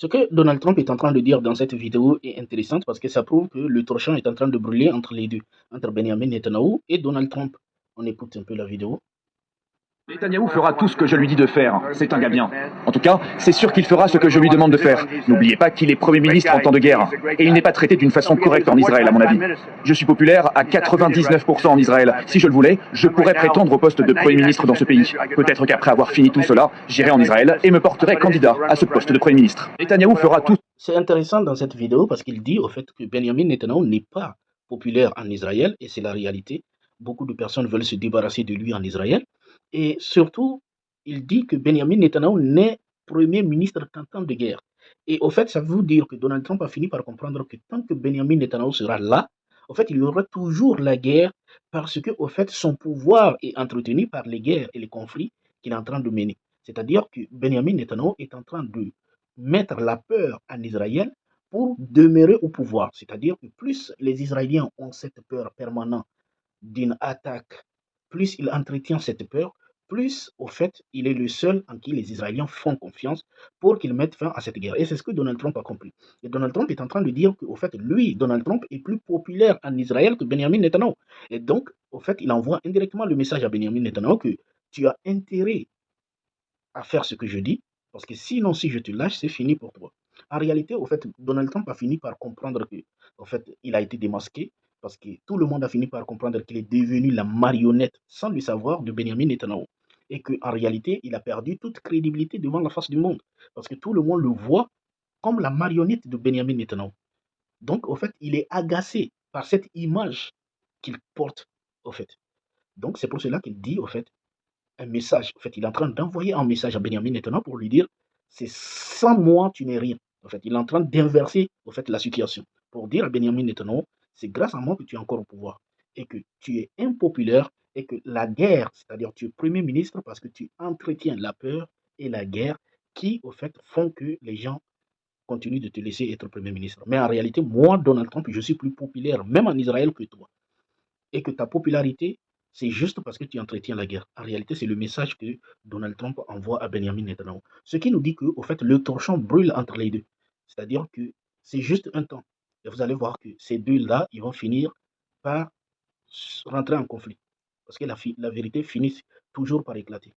Ce que Donald Trump est en train de dire dans cette vidéo est intéressant parce que ça prouve que le torchon est en train de brûler entre les deux, entre Benjamin Netanyahu et Donald Trump. On écoute un peu la vidéo. Netanyahou fera tout ce que je lui dis de faire. C'est un gars bien. En tout cas, c'est sûr qu'il fera ce que je lui demande de faire. N'oubliez pas qu'il est Premier ministre en temps de guerre. Et il n'est pas traité d'une façon correcte en Israël, à mon avis. Je suis populaire à 99% en Israël. Si je le voulais, je pourrais prétendre au poste de Premier ministre dans ce pays. Peut-être qu'après avoir fini tout cela, j'irai en Israël et me porterai candidat à ce poste de Premier ministre. Netanyahou fera tout. C'est intéressant dans cette vidéo parce qu'il dit au fait que Benjamin Netanyahu n'est pas populaire en Israël et c'est la réalité. Beaucoup de personnes veulent se débarrasser de lui en Israël. Et surtout, il dit que Benjamin Netanyahu n'est premier ministre qu'en temps de guerre. Et au fait, ça veut dire que Donald Trump a fini par comprendre que tant que Benjamin Netanyahu sera là, au fait, il y aura toujours la guerre parce que, au fait, son pouvoir est entretenu par les guerres et les conflits qu'il est en train de mener. C'est-à-dire que Benjamin Netanyahu est en train de mettre la peur en Israël pour demeurer au pouvoir. C'est-à-dire que plus les Israéliens ont cette peur permanente d'une attaque, plus il entretient cette peur, plus au fait il est le seul en qui les Israéliens font confiance pour qu'il mette fin à cette guerre. Et c'est ce que Donald Trump a compris. Et Donald Trump est en train de dire qu'au fait, lui, Donald Trump, est plus populaire en Israël que Benjamin Netanyahu. Et donc, au fait, il envoie indirectement le message à Benjamin Netanyahu que tu as intérêt à faire ce que je dis, parce que sinon, si je te lâche, c'est fini pour toi. En réalité, au fait, Donald Trump a fini par comprendre que, au fait, il a été démasqué, parce que tout le monde a fini par comprendre qu'il est devenu la marionnette, sans le savoir, de Benjamin Netanyahu. Et qu'en réalité, il a perdu toute crédibilité devant la face du monde, parce que tout le monde le voit comme la marionnette de Benjamin Netanyahu. Donc, au fait, il est agacé par cette image qu'il porte, au fait. Donc, c'est pour cela qu'il dit, au fait, un message. En fait, il est en train d'envoyer un message à Benjamin maintenant pour lui dire, c'est sans moi, tu n'es rien. En fait, il est en train d'inverser en fait, la situation pour dire à Benjamin Netanyahu, c'est grâce à moi que tu es encore au pouvoir et que tu es impopulaire et que la guerre, c'est-à-dire tu es premier ministre parce que tu entretiens la peur et la guerre qui, au fait, font que les gens continuent de te laisser être premier ministre. Mais en réalité, moi, Donald Trump, je suis plus populaire, même en Israël, que toi et que ta popularité, c'est juste parce que tu entretiens la guerre. En réalité, c'est le message que Donald Trump envoie à Benjamin Netanyahu. Ce qui nous dit que, au fait, le torchon brûle entre les deux. C'est-à-dire que c'est juste un temps. Et vous allez voir que ces deux-là, ils vont finir par rentrer en conflit. Parce que la vérité finit toujours par éclater.